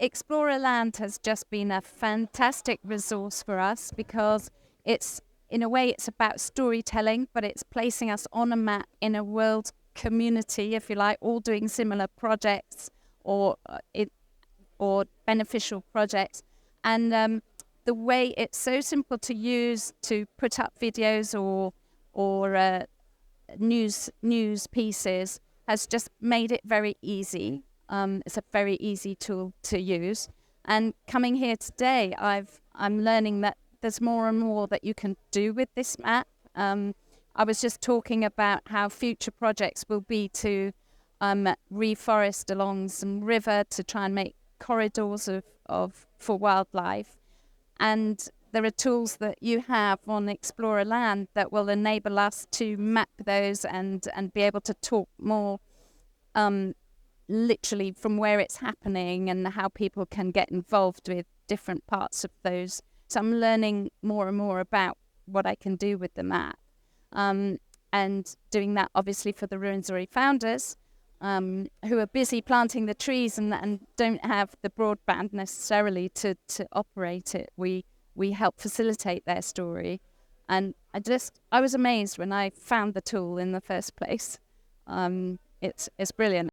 Explorer.land has just been a fantastic resource for us because in a way, it's about storytelling, but it's placing us on a map in a world community, if you like, all doing similar projects or or beneficial projects. And the way it's so simple to use to put up videos or news pieces has just made it very easy. It's a very easy tool to use. And coming here today, I'm learning that there's more and more that you can do with this map. I was just talking about how future projects will be to reforest along some river to try and make corridors for wildlife. And there are tools that you have on explorer.land that will enable us to map those and be able to talk more literally from where it's happening and how people can get involved with different parts of those. So I'm learning more and more about what I can do with the map. And doing that obviously for the Rwenzori founders who are busy planting the trees and don't have the broadband necessarily to operate it. We help facilitate their story. And I was amazed when I found the tool in the first place. It's brilliant.